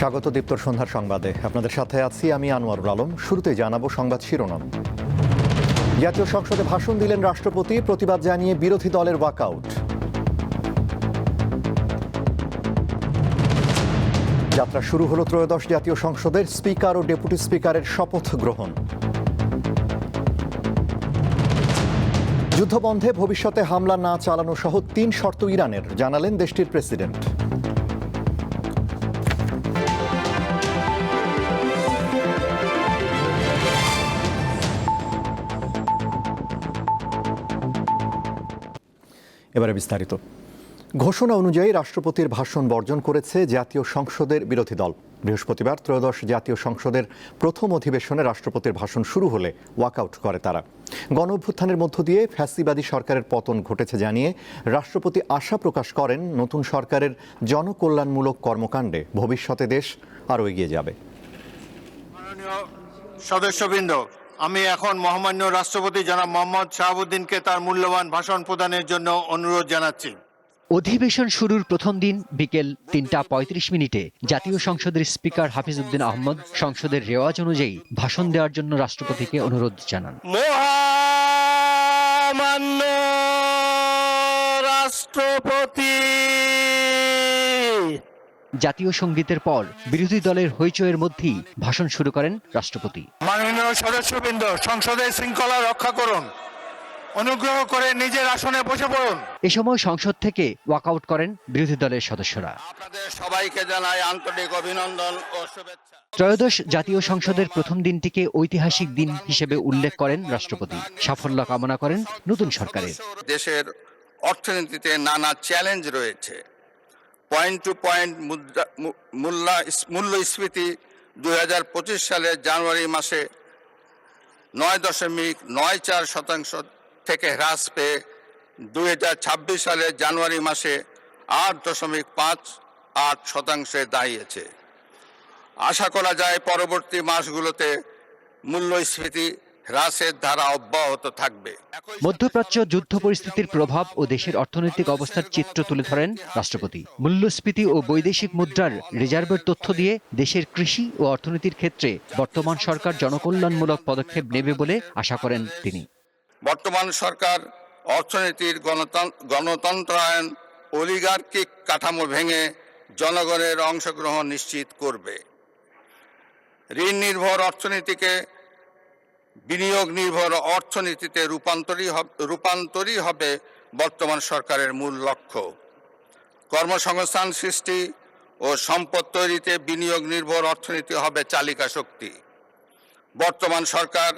স্বাগত দীপ্তর সন্ধ্যার সংবাদে। আপনাদের সাথে আছি আমি আনোয়ারুল আলম। শুরুতেই জানাবো সংবাদ শিরোনাম। জাতীয় সংসদে ভাষণ দিলেন রাষ্ট্রপতি, প্রতিবাদ জানিয়ে বিরোধী দলের ওয়াকআউট। যাত্রা শুরু হলো ত্রয়োদশ জাতীয় সংসদের স্পিকার ও ডেপুটি স্পিকারের শপথ গ্রহণ। যুদ্ধবন্ধে ভবিষ্যতে হামলা না চালানো সহ ৩ শর্ত ইরানের, জানালেন দেশটির প্রেসিডেন্ট। এবারে বিস্তারিত। ঘোষণা অনুযায়ী রাষ্ট্রপতির ভাষণ বর্জন করেছে জাতীয় সংসদের বিরোধী দল। বৃহস্পতিবার ত্রয়োদশ জাতীয় সংসদের প্রথম অধিবেশনে রাষ্ট্রপতির ভাষণ শুরু হলে ওয়াকআউট করে তারা। গণঅভ্যুত্থানের মধ্য দিয়ে ফ্যাসিবাদী সরকারের পতন ঘটেছে জানিয়ে রাষ্ট্রপতি আশা প্রকাশ করেন নতুন সরকারের জনকল্যাণমূলক কর্মকাণ্ডে ভবিষ্যতে দেশ আরও এগিয়ে যাবে। মাননীয় সদস্যবৃন্দ, আমি এখন মহামান্য রাষ্ট্রপতি জনাব মোহাম্মদ শাহাবুদ্দিনকে তার মূল্যবান ভাষণ প্রদানের জন্য অনুরোধ জানাচ্ছি। অধিবেশন শুরুর প্রথম দিন বিকেল ৩টা ৩৫ জাতীয় সংসদের স্পিকার হাফিজ উদ্দিন আহমদ সংসদের রেওয়াজ অনুযায়ী ভাষণ দেওয়ার জন্য রাষ্ট্রপতিকে অনুরোধ জানান। মহামান্য রাষ্ট্রপতি। জাতীয় সঙ্গীতের পর বিরোধী দলের হইচইয়ের মধ্যেই ভাষণ শুরু করেন রাষ্ট্রপতি। মাননীয় সদস্যবৃন্দ, সংসদের শৃঙ্খলা রক্ষা করুন, অনুগ্রহ করে নিজের আসনে বসে পড়ুন। এ সময় সংসদ থেকে ওয়াকআউট করেন বিরোধী দলের সদস্যরা। আপনাদের সবাইকে জানাই আন্তরিক অভিনন্দন ও শুভেচ্ছা। ত্রয়োদশ জাতীয় সংসদের প্রথম দিনটিকে ঐতিহাসিক দিন হিসেবে উল্লেখ করেন রাষ্ট্রপতি। সাফল্য কামনা করেন নতুন সরকারের। দেশের অর্থনীতিতে নানা চ্যালেঞ্জ রয়েছে। পয়েন্ট টু পয়েন্ট মূল্যস্ফীতি 2025 সালের জানুয়ারি মাসে 9.94% থেকে হ্রাস পেয়ে 2026 সালের জানুয়ারি মাসে 8.58% দাঁড়িয়েছে। আশা করা যায় পরবর্তী মাসগুলোতে মূল্যস্ফীতি হ্রাসের ধারা অব্যাহত থাকবে। মধ্যপ্রাচ্য যুদ্ধ পরিস্থিতির প্রভাব ও দেশের অর্থনৈতিক অবস্থার চিত্র তুলে ধরেন রাষ্ট্রপতি। মূল্যস্ফীতি ও বৈদেশিক মুদ্রার রিজার্ভের তথ্য দিয়ে দেশের কৃষি ও অর্থনীতির ক্ষেত্রে বর্তমান সরকার জনকল্যাণমূলক পদক্ষেপ নেবে বলে আশা করেন তিনি। বর্তমান সরকার অর্থনীতির গণতন্ত্রায়ন অলিগার্কিক কাঠামো ভেঙে জনগণের অংশগ্রহণ নিশ্চিত করবে। ঋণ নির্ভর অর্থনীতিকে বিনিয়োগ নির্ভর অর্থনীতিতে রূপান্তরই হবে বর্তমান সরকারের মূল লক্ষ্য। কর্মসংস্থান সৃষ্টি ও সম্পদ তৈরিতে বিনিয়োগ নির্ভর অর্থনীতি হবে চালিকা শক্তি। বর্তমান সরকার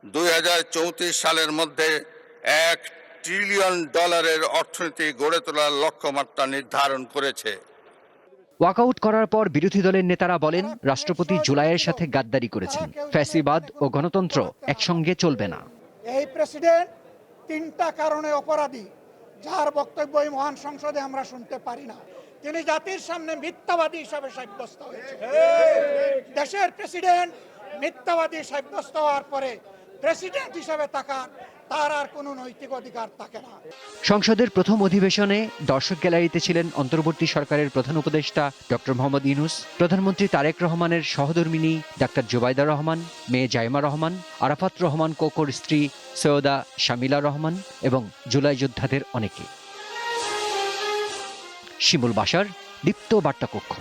2034 সালের মধ্যে $1 ট্রিলিয়ন অর্থনীতি গড়ে তোলার লক্ষ্যমাত্রা নির্ধারণ করেছে। ওয়াকআউট করার পর বিরোধী দলের নেতারা বলেন রাষ্ট্রপতি জুলাইয়ের সাথে গাদ্দারি করেছেন। ফ্যাসিবাদ ও গণতন্ত্র একসঙ্গে চলবে না। এই প্রেসিডেন্ট 3টা কারণে অপরাধী, যার বক্তব্য এই মহান সংসদে আমরা শুনতে পারি না। তিনি জাতির সামনে মিথ্যাবাদী হিসাবে সাব্যস্ত হয়েছে। দেশের প্রেসিডেন্ট মিথ্যাবাদী সাব্যস্ত হওয়ার পরে প্রেসিডেন্ট হিসাবে তার আর কোনো নৈতিক অধিকার থাকে না। সংসদের প্রথম অধিবেশনে দর্শক গ্যালারিতে ছিলেন অন্তর্বর্তী সরকারের প্রধান উপদেষ্টা ডক্টর মোহাম্মদ ইউনূস, প্রধানমন্ত্রী তারেক রহমানের সহধর্মিণী ডাক্তার জুবাইদা রহমান, মেয়ে জাইমা রহমান, আরাফাত রহমান কোকোর স্ত্রী সৈয়দা শামিলা রহমান এবং জুলাই যোদ্ধাদের অনেকে। শিমুল বাশার, দীপ্ত বার্তা কক্ষ।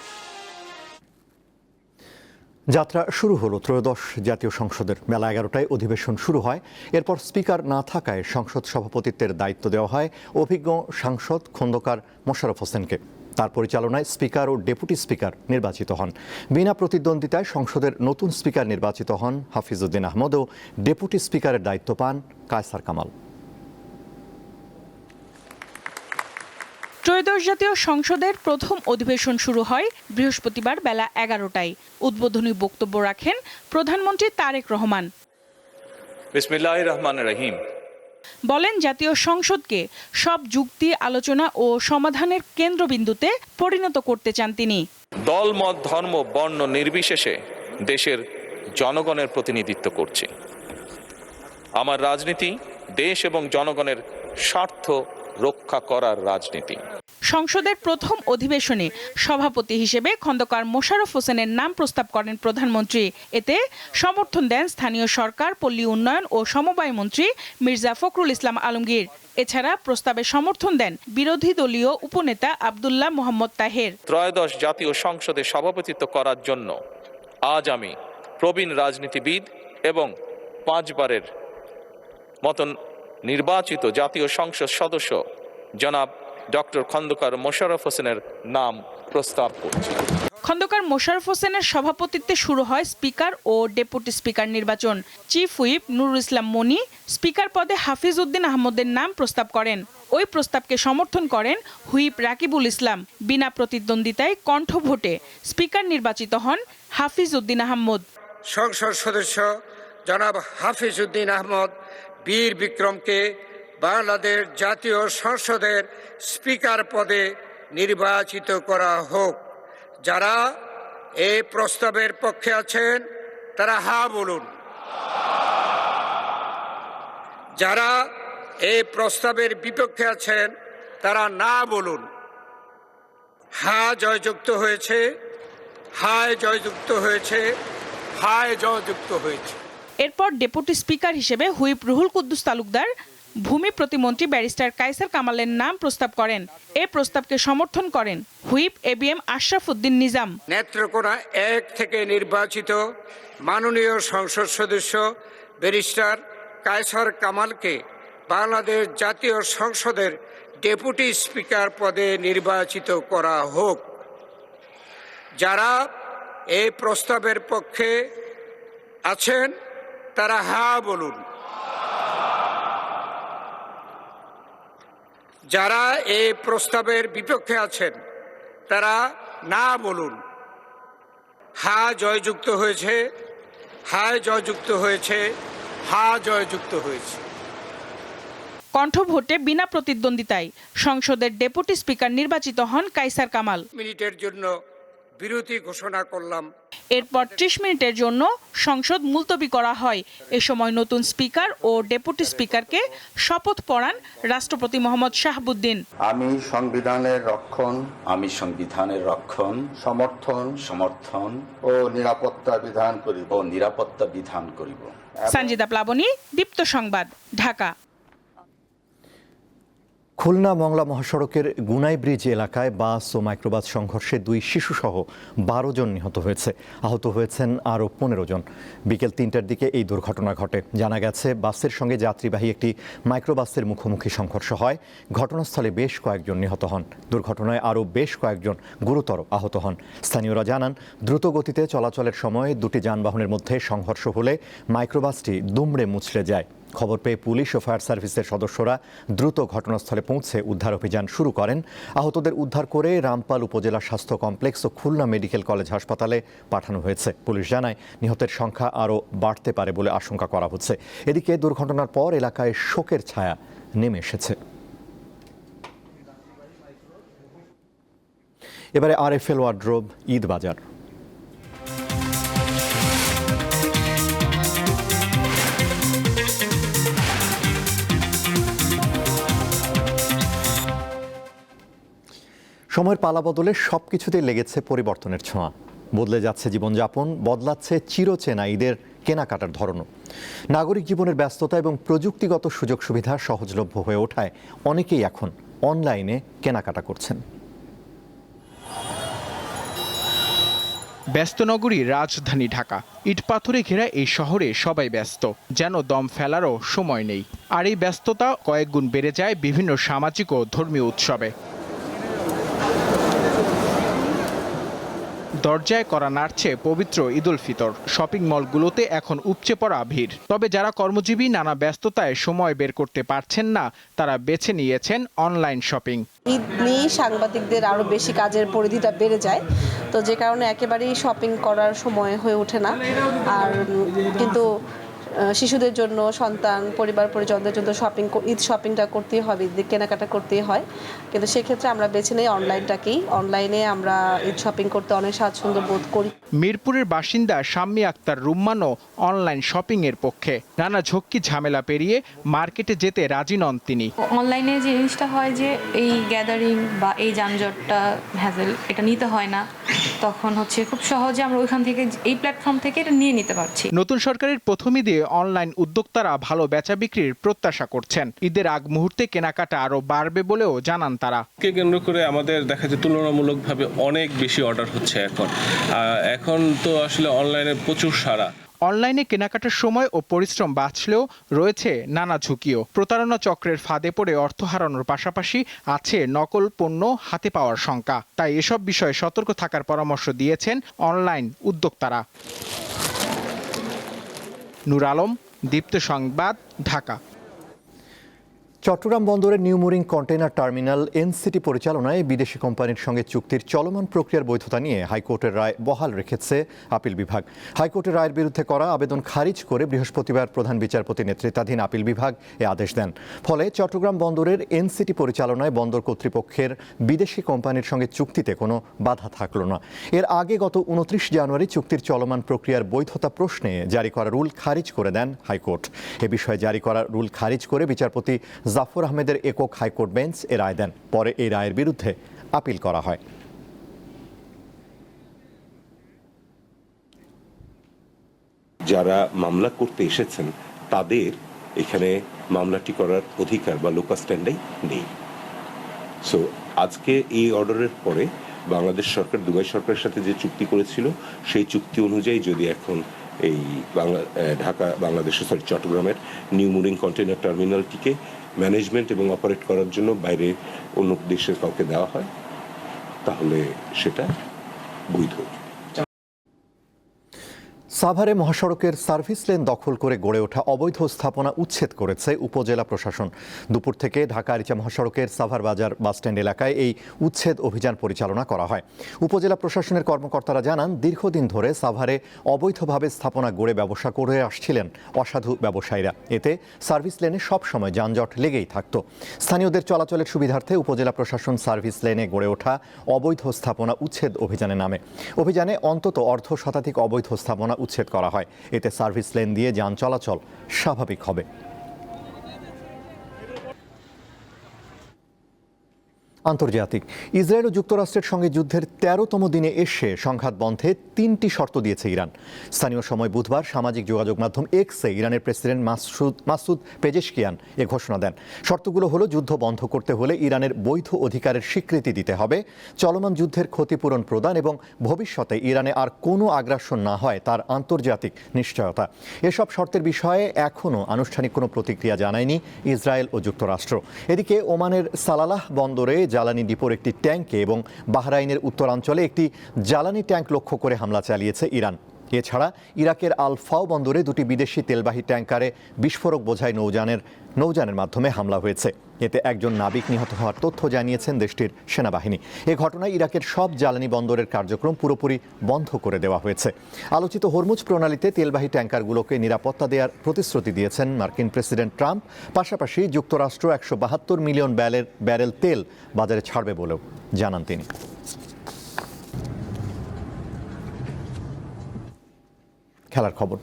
যাত্রা শুরু হলো ত্রয়োদশ জাতীয় সংসদের। বেলা 11টায় অধিবেশন শুরু হয়। এরপর স্পিকার না থাকায় সংসদ সভাপতিত্বের দায়িত্ব দেওয়া হয় অভিজ্ঞ সাংসদ খোন্দকার মোশাররফ হোসেনকে। তার পরিচালনায় স্পিকার ও ডেপুটি স্পিকার নির্বাচিত হন। বিনা প্রতিদ্বন্দ্বিতায় সংসদের নতুন স্পিকার নির্বাচিত হন হাফিজ উদ্দিন আহমদ ও ডেপুটি স্পিকারের দায়িত্ব পান কায়সার কামাল। ত্রয়োদশ জাতীয় সংসদের প্রথম অধিবেশন শুরু হয় বৃহস্পতিবার বেলা 11টায়। উদ্বোধনী বক্তব্য রাখেন প্রধানমন্ত্রী তারেক রহমান। বিসমিল্লাহির রহমানির রহিম। বলেন জাতীয় সংসদকে সব যুক্তি, আলোচনা ও সমাধানের কেন্দ্রবিন্দুতে পরিণত করতে চান তিনি। দল, মত, ধর্ম, বর্ণ নির্বিশেষে দেশের জনগণের প্রতিনিধিত্ব করছে। আমার রাজনীতি দেশ এবং জনগণের স্বার্থ রক্ষা করার রাজনীতি। সংসদের প্রথম অধিবেশনে সভাপতি হিসেবে খন্দকার মোশাররফ হোসেনের নাম প্রস্তাব করেন প্রধানমন্ত্রী। এতে সমর্থন দেন স্থানীয় সরকার, পল্লী উন্নয়ন ও সমবায় মন্ত্রী মির্জা ফখরুল ইসলাম আলমগীর। এছাড়া প্রস্তাবে সমর্থন দেন বিরোধী দলীয় উপনেতা আব্দুল্লাহ মোহাম্মদ তাহের। ত্রয়োদশ জাতীয় সংসদে সভাপতিত্ব করার জন্য আজ আমি প্রবীণ রাজনীতিবিদ এবং 5 বারের মতন নির্বাচিত জাতীয় সংসদ সদস্য জনাব ডক্টর খন্দকার মোশাররফ হোসেনের নাম প্রস্তাব করছি। খন্দকার মোশাররফ হোসেনের সভাপতিত্বে শুরু হয় স্পিকার ও ডেপুটি স্পিকার নির্বাচন। চিফ হুইপ নুরুল ইসলাম মনি স্পিকার পদে হাফিজ উদ্দিন আহমদের নাম প্রস্তাব করেন। ওই প্রস্তাবকে সমর্থন করেন হুইপ রাকিবুল ইসলাম। বিনা প্রতিদ্বন্দ্বিতায় কণ্ঠ ভোটে স্পিকার নির্বাচিত হন হাফিজ উদ্দিন আহমদ। সংসদ সদস্য জনাব হাফিজ উদ্দিন আহমদ বীর বিক্রমকে বাংলাদেশ জাতীয় সংসদের স্পিকার পদে নির্বাচিত করা হোক। যারা এই প্রস্তাবের পক্ষে আছেন তারা হা বলুন। যারা এই প্রস্তাবের বিপক্ষে আছেন তারা না বলুন। হা জয়যুক্ত হয়েছে, হায় জয়যুক্ত হয়েছে, হায় জয়যুক্ত হয়েছে। এরপর ডেপুটি স্পিকার হিসেবে হুইপ রুহুল কুদ্দুস তালুকদার ভূমি প্রতিমন্ত্রী ব্যারিস্টার কায়সার কামালের নাম প্রস্তাব করেন। এ প্রস্তাবকে সমর্থন করেন হুইপ এবিএম আশরাফ উদ্দিন নিজাম। নেত্রকোনা 1 থেকে নির্বাচিত মাননীয় সংসদ সদস্য ব্যারিস্টার কায়সার কামালকে বাংলাদেশ জাতীয় সংসদের ডেপুটি স্পিকার পদে নির্বাচিত করা হোক। যারা এই প্রস্তাবের পক্ষে আছেন তারা হা বলুন। যারা এই প্রস্তাবের বিপক্ষে আছেন তারা না বলুন। হা জয়যুক্ত হয়েছে, হায় জয়যুক্ত হয়েছে, হা জয়যুক্ত হয়েছে। কণ্ঠ ভোটে বিনা প্রতিদ্বন্দ্বিতায় সংসদের ডেপুটি স্পিকার নির্বাচিত হন কায়সার কামাল। মিনিটের জন্য বিরতি ঘোষণা করলাম। এরপর 30 মিনিটের জন্য সংসদ মুলতবি করা হয়। এ সময় নতুন স্পিকার ও ডেপুটি স্পিকারকে শপথ পড়ান রাষ্ট্রপতি মোহাম্মদ শাহাবুদ্দিন। আমি সংবিধানের রক্ষণ সমর্থন ও নিরাপত্তা বিধান করিব। সঞ্জিদা প্লাবনী, দীপ্ত সংবাদ, ঢাকা। খুলনা মংলা মহাসড়কের গুনাই ব্রিজ এলাকায় বাস ও মাইক্রোবাস সংঘর্ষে 2 শিশুসহ 12 জন নিহত হয়েছে। আহত হয়েছেন আরও 15 জন। বিকেল 3টার দিকে এই দুর্ঘটনা ঘটে। জানা গেছে, বাসের সঙ্গে যাত্রীবাহী একটি মাইক্রোবাসের মুখোমুখি সংঘর্ষ হয়। ঘটনাস্থলে বেশ কয়েকজন নিহত হন। দুর্ঘটনায় আরও বেশ কয়েকজন গুরুতর আহত হন। স্থানীয়রা জানান, দ্রুত গতিতে চলাচলের সময় দুটি যানবাহনের মধ্যে সংঘর্ষ হলে মাইক্রোবাসটি দুমড়ে মুচড়ে যায়। খবর পেয়ে পুলিশ ও ফায়ার সার্ভিসের সদস্যরা দ্রুত ঘটনাস্থলে পৌঁছে উদ্ধার অভিযান শুরু করেন। আহতদের উদ্ধার করে রামপাল উপজেলা স্বাস্থ্য কমপ্লেক্স ও খুলনা মেডিকেল কলেজ হাসপাতালে পাঠানো হয়েছে। পুলিশ জানায়, নিহতের সংখ্যা আরও বাড়তে পারে বলে আশঙ্কা করা হচ্ছে। এদিকে দুর্ঘটনার পর এলাকায় শোকের ছায়া নেমে এসেছে। এবারে আরএফএল ওয়ার্ড্রোব ঈদ বাজার। সময়ের পালাবদলে সবকিছুতেই লেগেছে পরিবর্তনের ছোঁয়া। বদলে যাচ্ছে জীবনযাপন, বদলাচ্ছে চিরচেনা ঈদের কেনাকাটার ধরনও। নাগরিক জীবনের ব্যস্ততা এবং প্রযুক্তিগত সুযোগ সুবিধা সহজলভ্য হয়ে ওঠায় অনেকেই এখন অনলাইনে কেনাকাটা করছেন। ব্যস্ত নগরী রাজধানী ঢাকা। ইটপাথরে ঘেরা এই শহরে সবাই ব্যস্ত, যেন দম ফেলারও সময় নেই। আর এই ব্যস্ততা কয়েকগুণ বেড়ে যায় বিভিন্ন সামাজিক ও ধর্মীয় উৎসবে। দরজায় করা নাড়ছে পবিত্র ঈদুল ফিতর। শপিং মলগুলোতে এখন উপচে পড়া ভিড়। তবে যারা কর্মজীবী নানা ব্যস্ততায় সময় বের করতে পারছেন না, তারা বেছে নিয়েছেন অনলাইন শপিং। ঈদ নিয়ে সাংবাদিকদের আরও বেশি কাজের পরিধিটা বেড়ে যায়, তো যে কারণে একেবারেই শপিং করার সময় হয়ে ওঠে না। আর কিন্তু শিশুদের জন্য, সন্তান পরিবার পরিজনদের জন্য ঈদ শপিংটা করতেই হবে, ঈদ কেনাকাটা করতেই হয়, কিন্তু সেক্ষেত্রে আমরা বেছে নিই অনলাইনটাকেই। অনলাইনে আমরা ঈদ শপিং করতে অনেক স্বাচ্ছন্দ্য বোধ করি। মিরপুরের বাসিন্দা শাম্মী আক্তার রুম্মানও অনলাইন শপিংয়ের পক্ষে। নানা ঝক্কি ঝামেলা পেরিয়ে মার্কেটে যেতে রাজি নন তিনি। অনলাইনে যে জিনিসটা হয় যে এই গ্যাদারিং বা এই যানজটটা হ্যাজেল এটা নিতে হয় না, তখন হচ্ছে খুব সহজে আমরা ওইখান থেকে এই প্ল্যাটফর্ম থেকে এটা নিয়ে নিতে পারছি। নতুন সরকারের প্রথম ঈদে অনলাইন উদ্যোক্তারা ভালো বেচা বিক্রির প্রত্যাশা করছেন। ঈদের আগ মুহূর্তে কেনাকাটা আরো বাড়বে বলেও জানান তারা। কে কেন্দ্র করে আমাদের দেখা যায় তুলনামূলকভাবে অনেক বেশি অর্ডার হচ্ছে এখন তো আসলে অনলাইনে প্রচুর সাড়া। অনলাইনে কেনাকাটার সময় ও পরিশ্রম বাঁচলেও রয়েছে নানা ঝুঁকিও। প্রতারণা চক্রের ফাঁদে পড়ে অর্থ হারানোর পাশাপাশি আছে নকল পণ্য হাতে পাওয়ার শঙ্কা। তাই এসব বিষয়ে সতর্ক থাকার পরামর্শ দিয়েছেন অনলাইন উদ্যোক্তারা। নূর আলম, দীপ্ত সংবাদ, ঢাকা। চট্টগ্রাম বন্দরের new mooring container terminal NCT পরিচালনায় বিদেশি কোম্পানির সঙ্গে চুক্তির চলমান প্রক্রিয়ার বৈধতা নিয়ে হাইকোর্টের রায় বহাল রেখেছে আপিল বিভাগ। হাইকোর্টের রায়ের বিরুদ্ধে করা আবেদন খারিজ করে বৃহস্পতিবার প্রধান বিচারপতি নেতৃত্বাধীন আপিল বিভাগ এ আদেশ দেন। ফলে চট্টগ্রাম বন্দরের এনসিটি পরিচালনায় বন্দর কর্তৃপক্ষের বিদেশি কোম্পানির সঙ্গে চুক্তিতে কোনো বাধা থাকল না। এর আগে গত 29 জানুয়ারি চুক্তির চলমান প্রক্রিয়ার বৈধতা প্রশ্নে জারি করা রুল খারিজ করে দেন হাইকোর্ট। এ বিষয়ে জারি করা রুল খারিজ করে বিচারপতি জাফর আহমেদের একক হাইকোর্ট বেঞ্চ এ রায় দেন। পরে এই রায়ের বিরুদ্ধে আপিল করা হয়। যারা মামলা করতে এসেছেন তাদের এখানে মামলাটি করার অধিকার বা লোকাল স্ট্যান্ডাই নেই। সো আজকে এই অর্ডারের পরে বাংলাদেশ সরকার দুবাই সরকারের সাথে যে চুক্তি করেছিল সেই চুক্তি অনুযায়ী যদি এখন এই চট্টগ্রামের নিউ মুরিং কন্টেইনার টার্মিনালটিকে ম্যানেজমেন্ট এবং অপারেট করার জন্য বাইরে অন্য দেশের কাউকে দেওয়া হয়, তাহলে সেটা বৈধ। সাভারে মহাসড়কের সার্ভিস লেন দখল করে গড়ে ওঠা অবৈধ স্থাপনা উচ্ছেদ করেছে উপজেলা প্রশাসন। দুপুর থেকে ঢাকা আরিচা মহাসড়কের সাভার বাজার বাসস্ট্যান্ড এলাকায় এই উচ্ছেদ অভিযান পরিচালনা করা হয়। উপজেলা প্রশাসনের কর্মকর্তারা জানান, দীর্ঘদিন ধরে সাভারে অবৈধভাবে স্থাপনা গড়ে ব্যবসা করে আসছিলেন অসাধু ব্যবসায়ীরা। এতে সার্ভিস লেনে সবসময় যানজট লেগেই থাকত। স্থানীয়দের চলাচলের সুবিধার্থে উপজেলা প্রশাসন সার্ভিস লেনে গড়ে ওঠা অবৈধ স্থাপনা উচ্ছেদ অভিযানে নামে। অভিযানে অন্তত অর্ধ শতাধিক অবৈধ স্থাপনা উচ্ছেদ করা হয়। এতে সার্ভিস লেন দিয়ে যান চলাচল স্বাভাবিক হবে। আন্তর্জাতিক, ইসরায়েল ও যুক্তরাষ্ট্রের সঙ্গে যুদ্ধের 13তম দিনে এসে সংঘাত বন্ধে 3টি শর্ত দিয়েছে ইরান। স্থানীয় সময় বুধবার সামাজিক যোগাযোগ মাধ্যম এক্সে ইরানের প্রেসিডেন্ট মাসুদ পেজেশকিয়ান এ ঘোষণা দেন। শর্তগুলো হলো, যুদ্ধ বন্ধ করতে হলে ইরানের বৈধ অধিকারের স্বীকৃতি দিতে হবে, চলমান যুদ্ধের ক্ষতিপূরণ প্রদান এবং ভবিষ্যতে ইরানে আর কোনো আগ্রাসন না হয় তার আন্তর্জাতিক নিশ্চয়তা। এসব শর্তের বিষয়ে এখনও আনুষ্ঠানিক কোনো প্রতিক্রিয়া জানায়নি ইসরায়েল ও যুক্তরাষ্ট্র। এদিকে ওমানের সালালাহ বন্দরে জ্বালানি ডিপোর একটি ট্যাঙ্কে এবং বাহরাইনের উত্তরাঞ্চলে একটি জ্বালানি ট্যাঙ্ক লক্ষ্য করে হামলা চালিয়েছে ইরান। এছাড়া ইরাকের আল ফাও বন্দরে দুটি বিদেশি তেলবাহী ট্যাঙ্কারে বিস্ফোরক বোঝাই নৌযানের মাধ্যমে হামলা হয়েছে। এতে একজন নাবিক নিহত হওয়ার তথ্য জানিয়েছেন দেশটির সেনাবাহিনী। এ ঘটনায় ইরাকের সব জ্বালানি বন্দরের কার্যক্রম পুরোপুরি বন্ধ করে দেওয়া হয়েছে। আলোচিত হরমুজ প্রণালীতে তেলবাহী ট্যাঙ্কারগুলোকে নিরাপত্তা দেওয়ার প্রতিশ্রুতি দিয়েছেন মার্কিন প্রেসিডেন্ট ট্রাম্প। পাশাপাশি যুক্তরাষ্ট্র 172 মিলিয়ন ব্যারেল তেল বাজারে ছাড়বে বলেও জানান তিনি। খেলার খবর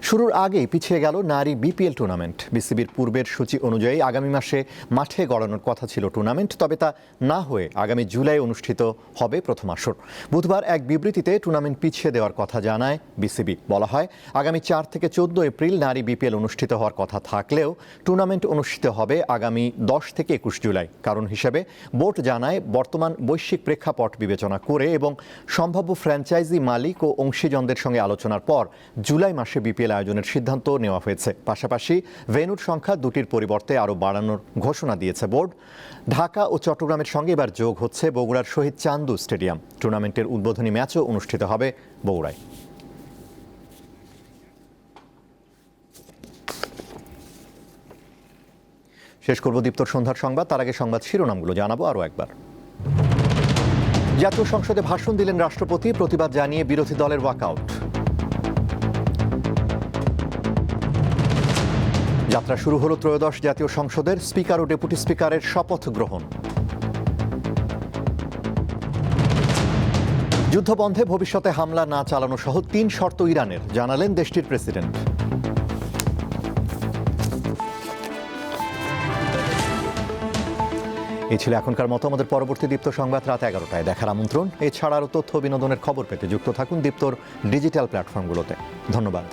শুরুর আগেই পিছিয়ে গেল নারী বিপিএল টুর্নামেন্ট। বিসিবির পূর্বের সূচি অনুযায়ী আগামী মাসে মাঠে গড়ানোর কথা ছিল টুর্নামেন্ট, তবে তা না হয়ে আগামী জুলাই অনুষ্ঠিত হবে প্রথম আসর। বুধবার এক বিবৃতিতে টুর্নামেন্ট পিছিয়ে দেওয়ার কথা জানায় বিসিবি। বলা হয়, আগামী 4 থেকে 14 এপ্রিল নারী বিপিএল অনুষ্ঠিত হওয়ার কথা থাকলেও টুর্নামেন্ট অনুষ্ঠিত হবে আগামী 10 থেকে 21 জুলাই। কারণ হিসেবে বোর্ড জানায়, বর্তমান বৈশ্বিক প্রেক্ষাপট বিবেচনা করে এবং সম্ভাব্য ফ্র্যাঞ্চাইজি মালিক ও অংশীজনদের সঙ্গে আলোচনার পর জুলাই মাসে বিপিএল আয়োজনের সিদ্ধান্ত নেওয়া হয়েছে। পাশাপাশি ভেন্যুর সংখ্যা 2টির পরিবর্তে আরও বাড়ানোর ঘোষণা দিয়েছে বোর্ড। ঢাকা ও চট্টগ্রামের সঙ্গে এবার যোগ হচ্ছে বগুড়ার শহীদ চান্দু স্টেডিয়াম। টুর্নামেন্টের উদ্বোধনী ম্যাচও অনুষ্ঠিত হবে বগুড়ায়। শেষ করব দীপ্তর সন্ধ্যার সংবাদ, তার আগে সংবাদ শিরোনামগুলো জানাবো আরও একবার। জাতীয় সংসদে ভাষণ দিলেন রাষ্ট্রপতি, প্রতিবাদ জানিয়ে বিরোধী দলের ওয়াকআউট। যাত্রা শুরু হলো ত্রয়োদশ জাতীয় সংসদের স্পিকার ও ডেপুটি স্পিকারের শপথ গ্রহণ। যুদ্ধবন্ধে ভবিষ্যতে হামলা না চালানো সহ 3 শর্ত ইরানের, জানালেন দেশটির প্রেসিডেন্ট। এই ছিল এখনকার মতো। আমাদের পরবর্তী দীপ্ত সংবাদ রাত 11টায় দেখার আমন্ত্রণ। এছাড়া আরও তথ্য বিনোদনের খবর পেতে যুক্ত থাকুন দীপ্তর ডিজিটাল প্ল্যাটফর্মগুলোতে। ধন্যবাদ।